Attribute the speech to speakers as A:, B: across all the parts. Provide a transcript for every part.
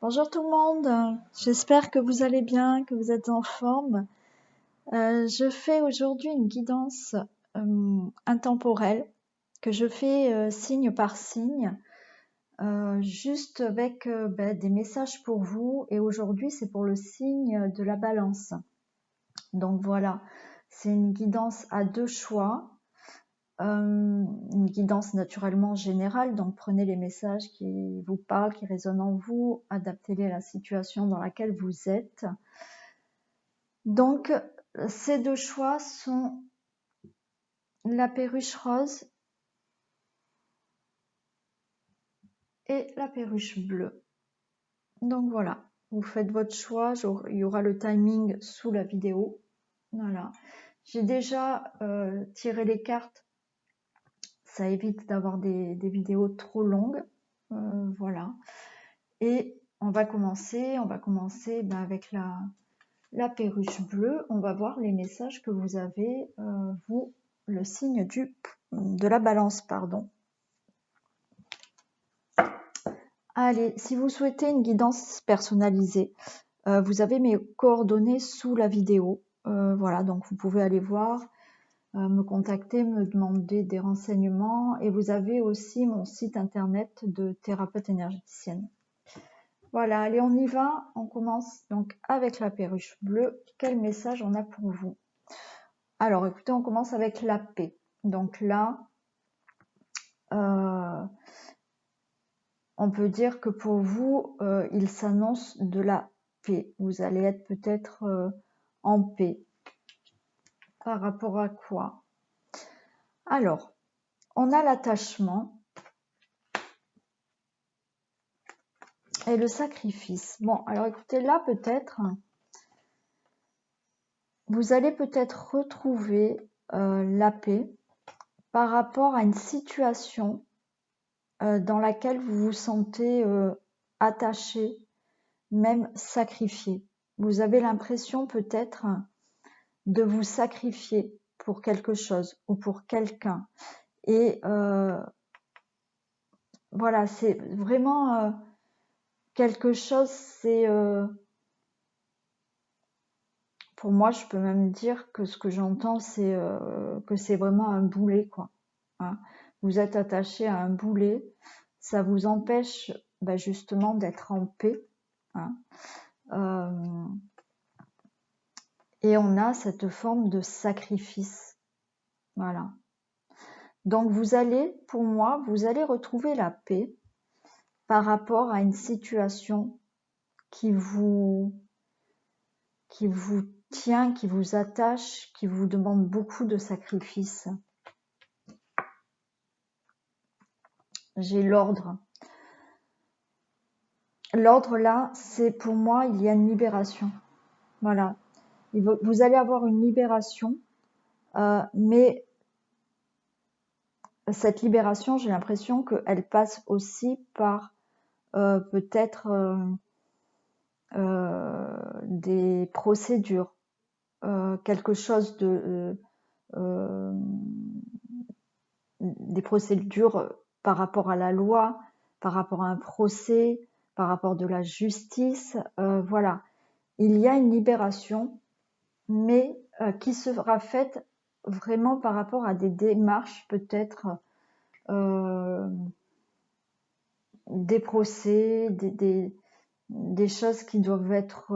A: Bonjour tout le monde, j'espère que vous allez bien, que vous êtes en forme. Je fais aujourd'hui une guidance intemporelle que je fais signe par signe, juste avec des messages pour vous. Et aujourd'hui, c'est pour le signe de la Balance. Donc voilà, c'est une guidance à 2 choix. Une guidance naturellement générale, donc prenez les messages qui vous parlent, qui résonnent en vous, adaptez-les à la situation dans laquelle vous êtes. Donc, ces 2 choix sont la perruche rose et la perruche bleue. Donc voilà, vous faites votre choix, il y aura le timing sous la vidéo. Voilà, j'ai déjà tiré les cartes, ça évite d'avoir des vidéos trop longues. Voilà. Et on va commencer avec la perruche bleue. On va voir les messages que vous avez, vous, le signe de la Balance, pardon. Allez, si vous souhaitez une guidance personnalisée, vous avez mes coordonnées sous la vidéo. Voilà, donc vous pouvez aller voir, me contacter, me demander des renseignements. Et vous avez aussi mon site internet de thérapeute énergéticienne. Voilà, allez, on y va. On commence donc avec la perruche bleue. Quel message on a pour vous? Alors, écoutez, on commence avec la paix. Donc là, on peut dire que pour vous, il s'annonce de la paix. Vous allez être peut-être en paix. Par rapport à quoi? Alors, on a l'attachement et le sacrifice. Bon, alors écoutez, là peut-être, vous allez peut-être retrouver la paix par rapport à une situation dans laquelle vous vous sentez attaché, même sacrifié. Vous avez l'impression peut-être de vous sacrifier pour quelque chose ou pour quelqu'un. Et voilà, c'est vraiment quelque chose, c'est... pour moi, je peux même dire que ce que j'entends, c'est que c'est vraiment un boulet, quoi. Hein. Vous êtes attaché à un boulet, ça vous empêche justement d'être en paix. Hein. Et on a cette forme de sacrifice. Voilà. Donc vous allez, pour moi, vous allez retrouver la paix par rapport à une situation qui vous tient, qui vous attache, qui vous demande beaucoup de sacrifices. J'ai l'ordre. L'ordre là, c'est pour moi, il y a une libération. Voilà. Vous allez avoir une libération, mais cette libération, j'ai l'impression qu'elle passe aussi par peut-être des procédures, quelque chose de des procédures par rapport à la loi, par rapport à un procès, par rapport de la justice, voilà. Il y a une libération, mais qui sera faite vraiment par rapport à des démarches peut-être des procès, des choses qui doivent être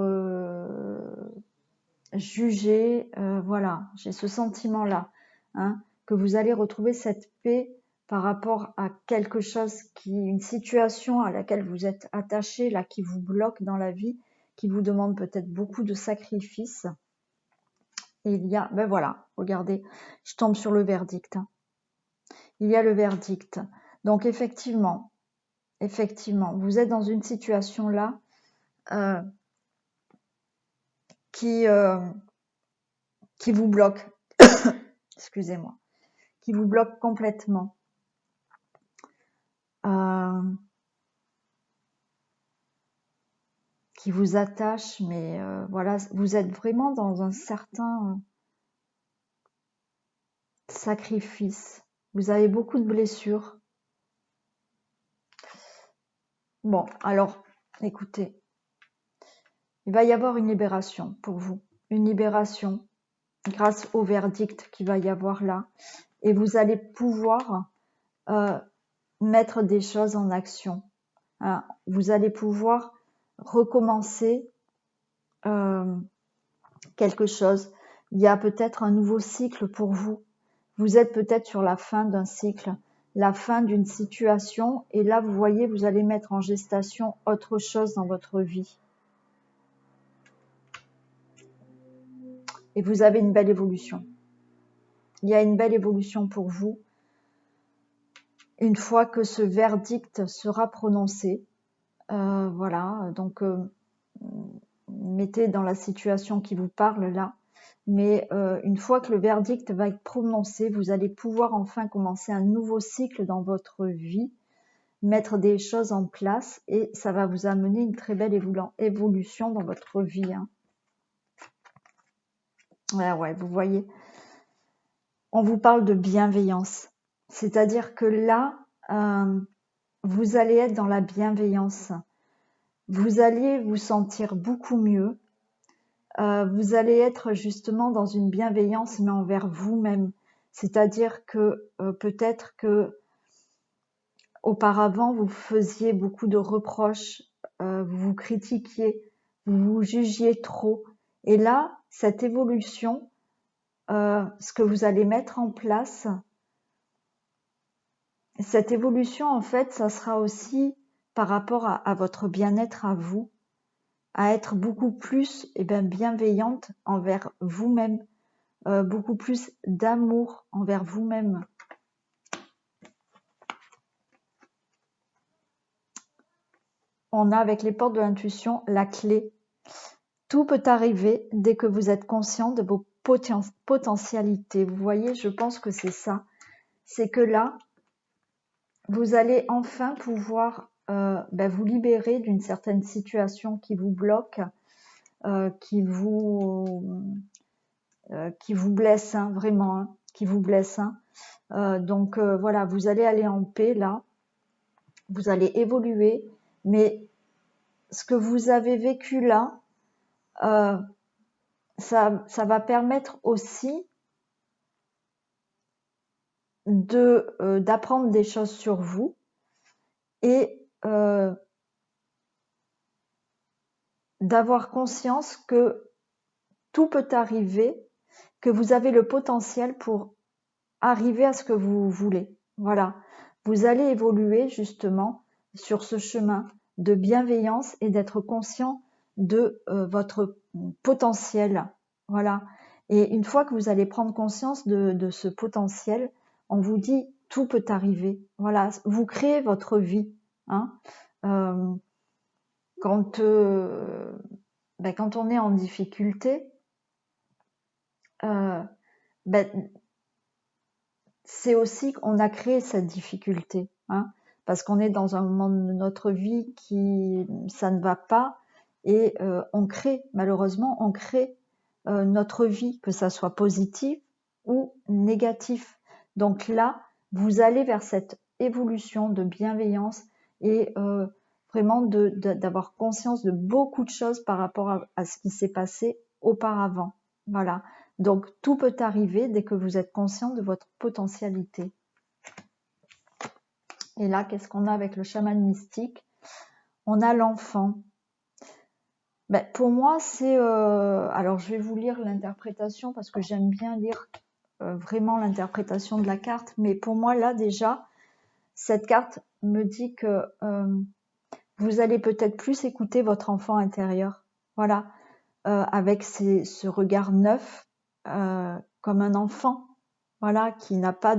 A: jugées. Voilà, j'ai ce sentiment-là, hein, que vous allez retrouver cette paix par rapport à quelque chose une situation à laquelle vous êtes attaché, là, qui vous bloque dans la vie, qui vous demande peut-être beaucoup de sacrifices. Et il y a, voilà, regardez, je tombe sur le verdict. Hein. Il y a le verdict. Donc effectivement, vous êtes dans une situation là qui vous bloque. Excusez-moi. Qui vous bloque complètement. Qui vous attache, mais voilà, vous êtes vraiment dans un certain sacrifice. Vous avez beaucoup de blessures. Bon, alors, écoutez, il va y avoir une libération pour vous. Une libération grâce au verdict qu'il va y avoir là. Et vous allez pouvoir mettre des choses en action. Hein. Vous allez pouvoir recommencer quelque chose. Il y a peut-être un nouveau cycle pour vous. Vous êtes peut-être sur la fin d'un cycle, la fin d'une situation, et là, vous voyez, vous allez mettre en gestation autre chose dans votre vie. Et vous avez une belle évolution. Il y a une belle évolution pour vous. Une fois que ce verdict sera prononcé, voilà, donc mettez dans la situation qui vous parle là, mais une fois que le verdict va être prononcé, vous allez pouvoir enfin commencer un nouveau cycle dans votre vie, mettre des choses en place et ça va vous amener une très belle évolution dans votre vie. Hein. Ouais, vous voyez, on vous parle de bienveillance, c'est-à-dire que là, vous allez être dans la bienveillance. Vous allez vous sentir beaucoup mieux. Vous allez être justement dans une bienveillance, mais envers vous-même. C'est-à-dire que peut-être que auparavant, vous faisiez beaucoup de reproches, vous vous critiquiez, vous vous jugiez trop. Et là, cette évolution, ce que vous allez mettre en place, cette évolution, en fait, ça sera aussi par rapport à votre bien-être à vous, à être beaucoup plus bienveillante envers vous-même, beaucoup plus d'amour envers vous-même. On a avec les portes de l'intuition la clé. Tout peut arriver dès que vous êtes conscient de vos potentialités. Vous voyez, je pense que c'est ça. C'est que là, vous allez enfin pouvoir vous libérer d'une certaine situation qui vous bloque, qui vous blesse, hein, vraiment, hein, qui vous blesse. Hein. Donc voilà, vous allez aller en paix là, vous allez évoluer, mais ce que vous avez vécu là, ça va permettre aussi d'apprendre des choses sur vous et d'avoir conscience que tout peut arriver, que vous avez le potentiel pour arriver à ce que vous voulez. Voilà, vous allez évoluer justement sur ce chemin de bienveillance et d'être conscient de votre potentiel. Voilà. Et une fois que vous allez prendre conscience de ce potentiel, on vous dit tout peut arriver. Voilà, vous créez votre vie. Hein. Quand on est en difficulté, c'est aussi qu'on a créé cette difficulté, hein, parce qu'on est dans un moment de notre vie qui ça ne va pas et malheureusement on crée notre vie, que ça soit positif ou négatif. Donc là, vous allez vers cette évolution de bienveillance et vraiment d'avoir conscience de beaucoup de choses par rapport à ce qui s'est passé auparavant. Voilà. Donc, tout peut arriver dès que vous êtes conscient de votre potentialité. Et là, qu'est-ce qu'on a avec le chaman mystique? On a l'enfant. Pour moi, c'est... alors, je vais vous lire l'interprétation parce que j'aime bien lire vraiment l'interprétation de la carte. Mais pour moi, là, déjà, cette carte me dit que vous allez peut-être plus écouter votre enfant intérieur. Voilà. Avec ce regard neuf, comme un enfant, voilà, qui n'a pas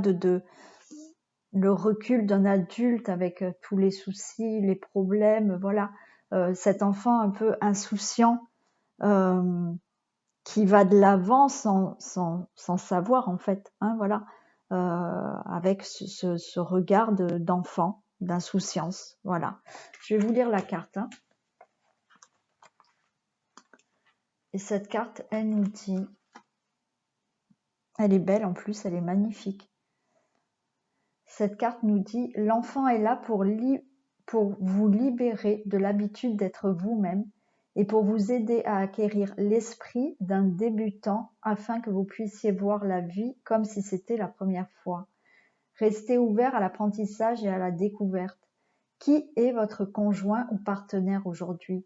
A: le recul d'un adulte avec tous les soucis, les problèmes, voilà, cet enfant un peu insouciant qui va de l'avant sans savoir en fait, hein, voilà, avec ce regard d'enfant, d'insouciance, voilà. Je vais vous lire la carte. Hein. Et cette carte, elle nous dit, elle est belle en plus, elle est magnifique. Cette carte nous dit « L'enfant est là pour vous libérer de l'habitude d'être vous-même et pour vous aider à acquérir l'esprit d'un débutant afin que vous puissiez voir la vie comme si c'était la première fois. Restez ouvert à l'apprentissage et à la découverte. Qui est votre conjoint ou partenaire aujourd'hui?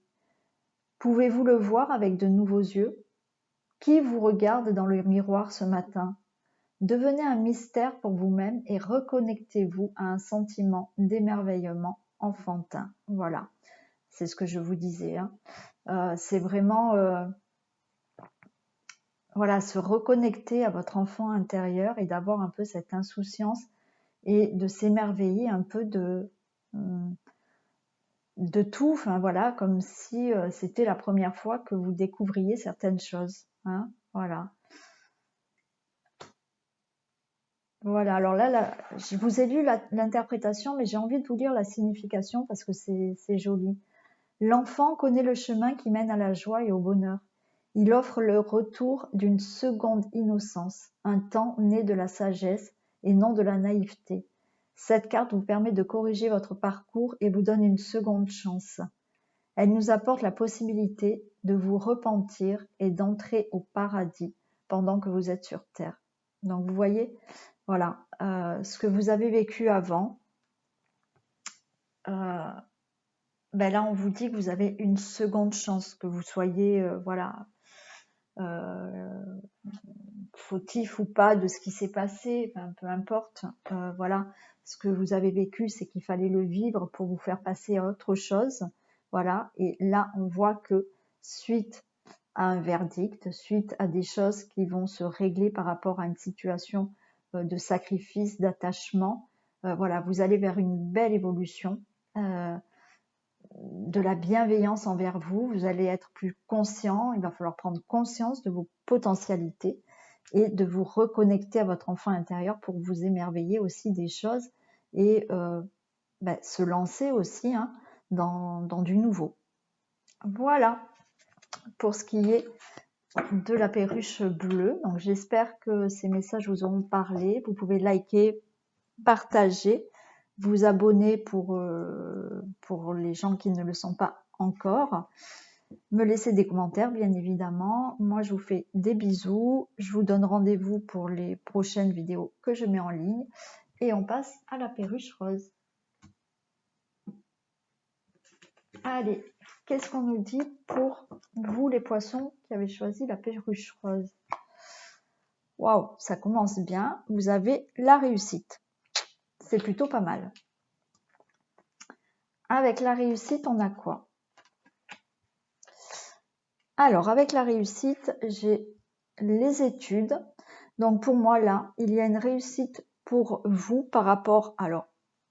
A: Pouvez-vous le voir avec de nouveaux yeux? Qui vous regarde dans le miroir ce matin? Devenez un mystère pour vous-même et reconnectez-vous à un sentiment d'émerveillement enfantin. Voilà, c'est ce que je vous disais. C'est vraiment voilà, se reconnecter à votre enfant intérieur et d'avoir un peu cette insouciance et de s'émerveiller un peu de tout, enfin voilà, comme si c'était la première fois que vous découvriez certaines choses. Voilà. Voilà, alors là, je vous ai lu l'interprétation, mais j'ai envie de vous lire la signification parce que c'est joli. L'enfant connaît le chemin qui mène à la joie et au bonheur. Il offre le retour d'une seconde innocence, un temps né de la sagesse et non de la naïveté. Cette carte vous permet de corriger votre parcours et vous donne une seconde chance. Elle nous apporte la possibilité de vous repentir et d'entrer au paradis pendant que vous êtes sur Terre. Donc vous voyez, voilà, ce que vous avez vécu avant, ben là on vous dit que vous avez une seconde chance, que vous soyez voilà, fautif ou pas de ce qui s'est passé, enfin, peu importe, voilà, ce que vous avez vécu, c'est qu'il fallait le vivre pour vous faire passer à autre chose, voilà, et là on voit que suite à un verdict, suite à des choses qui vont se régler par rapport à une situation de sacrifice, d'attachement, voilà, vous allez vers une belle évolution, de la bienveillance envers vous, vous allez être plus conscient, il va falloir prendre conscience de vos potentialités et de vous reconnecter à votre enfant intérieur pour vous émerveiller aussi des choses et se lancer aussi dans du nouveau. Voilà pour ce qui est de la perruche bleue. Donc j'espère que ces messages vous auront parlé. Vous pouvez liker, partager, vous abonner pour les gens qui ne le sont pas encore. Me laisser des commentaires, bien évidemment. Moi, je vous fais des bisous. Je vous donne rendez-vous pour les prochaines vidéos que je mets en ligne. Et on passe à la perruche rose. Allez, qu'est-ce qu'on nous dit pour vous, les poissons, qui avez choisi la perruche rose? Waouh, ça commence bien. Vous avez la réussite. C'est plutôt pas mal. Avec la réussite, on a quoi? Alors, avec la réussite, j'ai les études. Donc, pour moi, là, il y a une réussite pour vous par rapport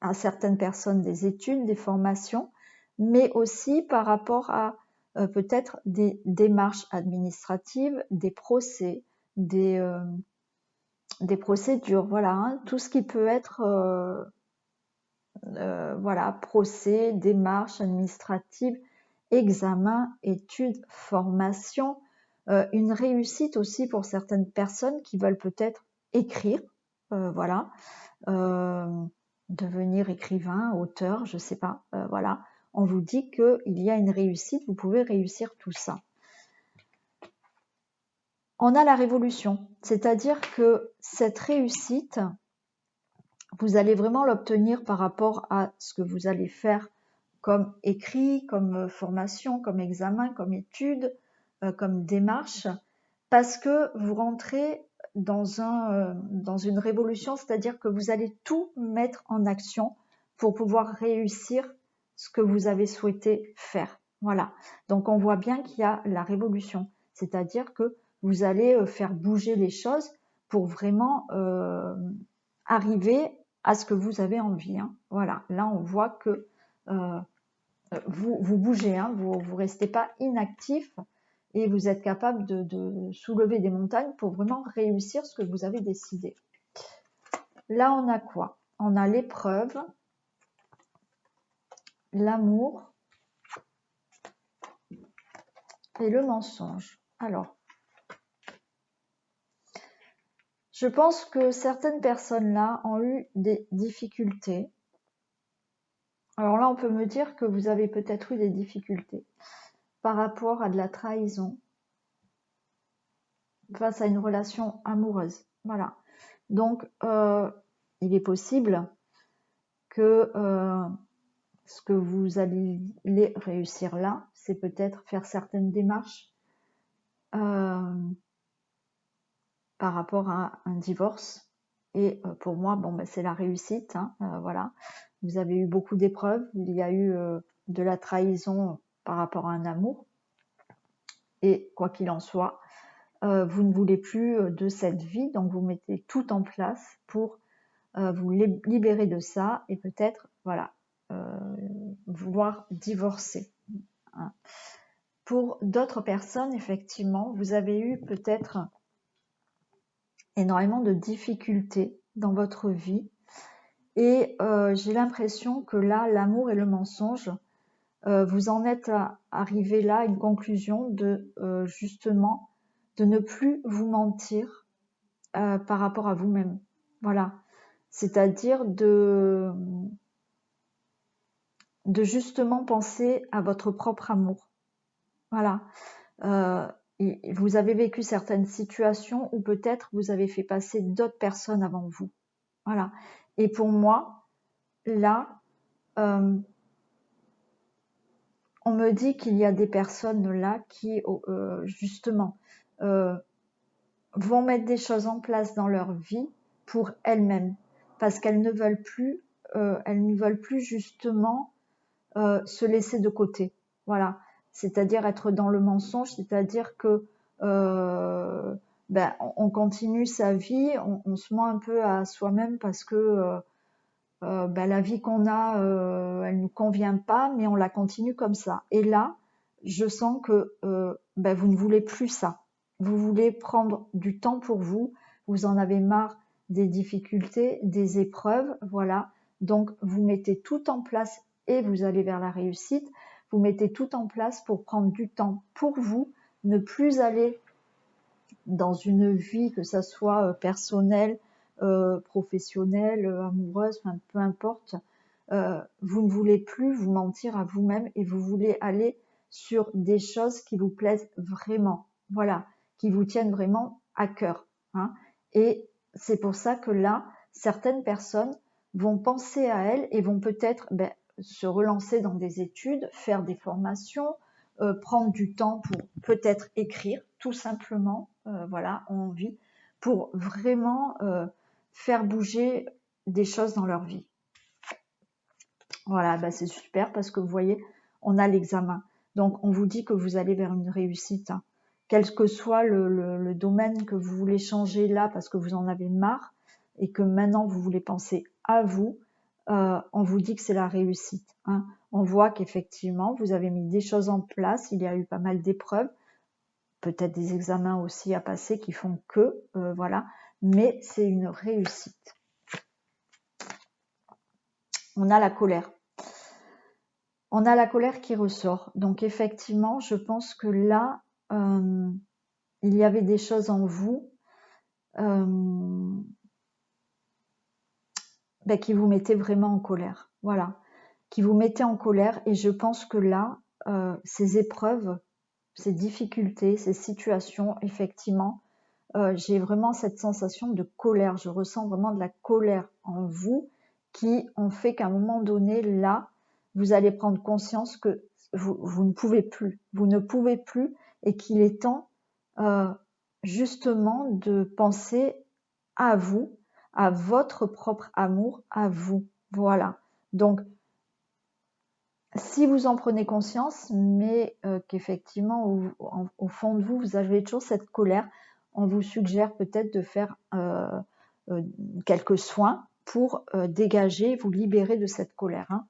A: à certaines personnes des études, des formations, mais aussi par rapport à peut-être des démarches administratives, des procès, des procédures, voilà, tout ce qui peut être voilà, procès, démarches administratives, examens, études, formations, une réussite aussi pour certaines personnes qui veulent peut-être écrire, voilà, devenir écrivain, auteur, je sais pas, voilà. On vous dit qu'il y a une réussite, vous pouvez réussir tout ça. On a la révolution, c'est-à-dire que cette réussite, vous allez vraiment l'obtenir par rapport à ce que vous allez faire comme écrit, comme formation, comme examen, comme étude, comme démarche, parce que vous rentrez dans une révolution, c'est-à-dire que vous allez tout mettre en action pour pouvoir réussir ce que vous avez souhaité faire. Voilà. Donc on voit bien qu'il y a la révolution, c'est-à-dire que vous allez faire bouger les choses pour vraiment arriver à ce que vous avez envie. Voilà. Là, on voit que vous bougez, vous restez pas inactif et vous êtes capable de soulever des montagnes pour vraiment réussir ce que vous avez décidé. Là, on a quoi? On a l'épreuve, l'amour et le mensonge. Alors, je pense que certaines personnes là ont eu des difficultés Alors là, on peut me dire que vous avez peut-être eu des difficultés par rapport à de la trahison face à une relation amoureuse. Voilà. Donc, il est possible que ce que vous allez réussir là, c'est peut-être faire certaines démarches par rapport à un divorce. Et pour moi, bon, ben, c'est la réussite. Hein, voilà. Vous avez eu beaucoup d'épreuves. Il y a eu de la trahison par rapport à un amour. Et quoi qu'il en soit, vous ne voulez plus de cette vie, donc vous mettez tout en place pour vous libérer de ça et peut-être, voilà, vouloir divorcer. Hein. Pour d'autres personnes, effectivement, vous avez eu peut-être énormément de difficultés dans votre vie et j'ai l'impression que là, l'amour et le mensonge, vous en êtes arrivé là à une conclusion de justement de ne plus vous mentir par rapport à vous-même. Voilà. C'est-à-dire de justement penser à votre propre amour. Voilà. Vous avez vécu certaines situations où peut-être vous avez fait passer d'autres personnes avant vous. Voilà. Et pour moi, là, on me dit qu'il y a des personnes là qui, justement, vont mettre des choses en place dans leur vie pour elles-mêmes, parce qu'elles ne veulent plus, justement se laisser de côté. Voilà, c'est-à-dire être dans le mensonge, c'est-à-dire que on continue sa vie, on se ment un peu à soi-même parce que la vie qu'on a, elle nous convient pas, mais on la continue comme ça. Et là, je sens que vous ne voulez plus ça. Vous voulez prendre du temps pour vous. Vous en avez marre des difficultés, des épreuves, voilà. Donc, vous mettez tout en place et vous allez vers la réussite. Vous mettez tout en place pour prendre du temps pour vous, ne plus aller dans une vie, que ça soit personnelle, professionnelle, amoureuse, enfin, peu importe. Vous ne voulez plus vous mentir à vous-même et vous voulez aller sur des choses qui vous plaisent vraiment, voilà, qui vous tiennent vraiment à cœur. Hein. Et c'est pour ça que là, certaines personnes vont penser à elles et vont peut-être se relancer dans des études, faire des formations, prendre du temps pour peut-être écrire, tout simplement, voilà, ont envie, pour vraiment faire bouger des choses dans leur vie. Voilà, c'est super parce que vous voyez, on a l'examen. Donc, on vous dit que vous allez vers une réussite. Hein. Quel que soit le domaine que vous voulez changer là parce que vous en avez marre et que maintenant vous voulez penser à vous, on vous dit que c'est la réussite. Hein. On voit qu'effectivement, vous avez mis des choses en place, il y a eu pas mal d'épreuves, peut-être des examens aussi à passer qui font que, voilà, mais c'est une réussite. On a la colère. On a la colère qui ressort. Donc effectivement, je pense que là, il y avait des choses en vous qui vous mettaient vraiment en colère. Voilà, qui vous mettaient en colère. Et je pense que là, ces épreuves, ces difficultés, ces situations, effectivement, j'ai vraiment cette sensation de colère. Je ressens vraiment de la colère en vous qui ont fait qu'à un moment donné, là, vous allez prendre conscience que vous ne pouvez plus. Vous ne pouvez plus et qu'il est temps justement de penser à vous, à votre propre amour, à vous. Voilà. Donc, si vous en prenez conscience, mais qu'effectivement, au fond de vous, vous avez toujours cette colère, on vous suggère peut-être de faire quelques soins pour dégager, vous libérer de cette colère. Hein.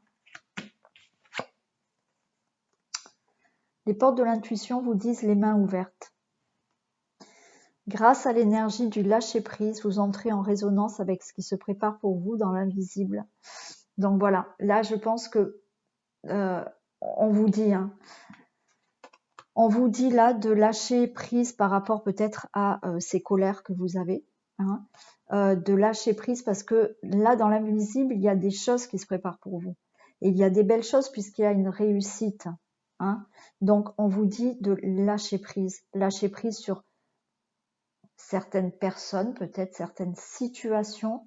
A: Les portes de l'intuition vous disent les mains ouvertes. Grâce à l'énergie du lâcher-prise, vous entrez en résonance avec ce qui se prépare pour vous dans l'invisible. Donc voilà, là je pense que on vous dit, hein, on vous dit là de lâcher prise par rapport peut-être à ces colères que vous avez, hein, de lâcher prise parce que là dans l'invisible il y a des choses qui se préparent pour vous. Et il y a des belles choses puisqu'il y a une réussite. Hein. Donc, on vous dit de lâcher prise sur certaines personnes, peut-être certaines situations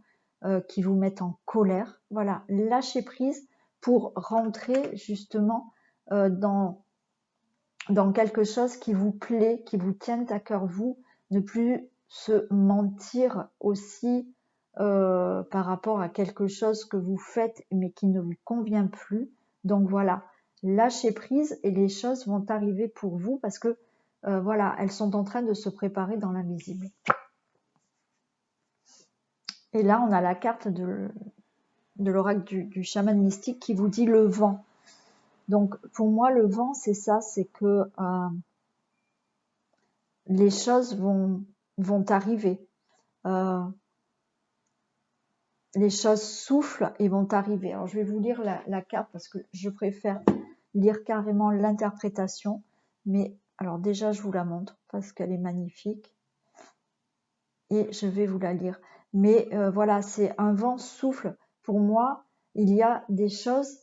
A: qui vous mettent en colère. Voilà, lâcher prise pour rentrer justement dans quelque chose qui vous plaît, qui vous tienne à cœur vous, ne plus se mentir aussi par rapport à quelque chose que vous faites mais qui ne vous convient plus. Donc voilà, lâchez prise et les choses vont arriver pour vous parce que voilà, elles sont en train de se préparer dans l'invisible. Et là, on a la carte de l'oracle du chaman mystique qui vous dit le vent. Donc pour moi, le vent, c'est ça, c'est que les choses vont arriver. Les choses soufflent et vont arriver. Alors je vais vous lire la carte parce que je préfère lire carrément l'interprétation. Mais alors déjà, je vous la montre parce qu'elle est magnifique. Et je vais vous la lire. Mais voilà, c'est un vent souffle. Pour moi, il y a des choses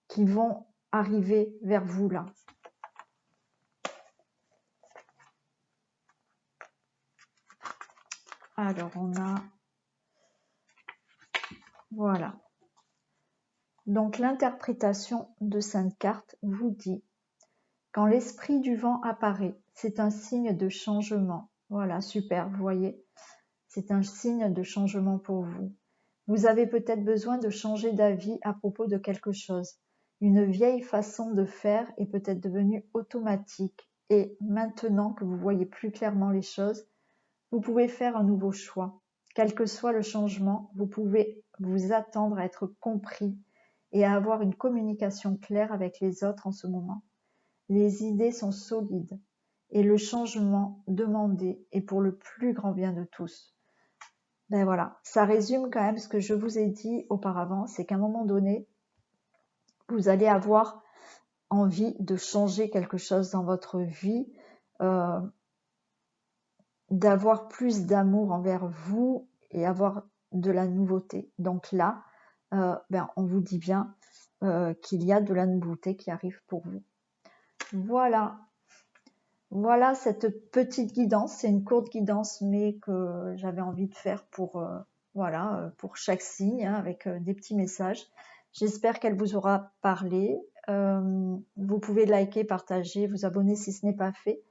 A: qui vont arriver vers vous là. Alors, on a... Voilà. Donc, l'interprétation de cette carte vous dit « Quand l'esprit du vent apparaît, c'est un signe de changement. » Voilà, super, vous voyez. C'est un signe de changement pour vous. Vous avez peut-être besoin de changer d'avis à propos de quelque chose. Une vieille façon de faire est peut-être devenue automatique et maintenant que vous voyez plus clairement les choses, vous pouvez faire un nouveau choix. Quel que soit le changement, vous pouvez vous attendre à être compris et à avoir une communication claire avec les autres en ce moment. Les idées sont solides et le changement demandé est pour le plus grand bien de tous. Ben voilà, ça résume quand même ce que je vous ai dit auparavant, c'est qu'à un moment donné, vous allez avoir envie de changer quelque chose dans votre vie, d'avoir plus d'amour envers vous et avoir de la nouveauté. Donc là, on vous dit bien qu'il y a de la nouveauté qui arrive pour vous. Voilà. Voilà cette petite guidance, c'est une courte guidance mais que j'avais envie de faire pour pour chaque signe hein, avec des petits messages. J'espère qu'elle vous aura parlé. Vous pouvez liker, partager, vous abonner si ce n'est pas fait,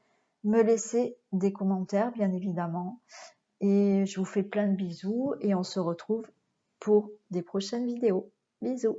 A: me laisser des commentaires bien évidemment et je vous fais plein de bisous et on se retrouve pour des prochaines vidéos. Bisous.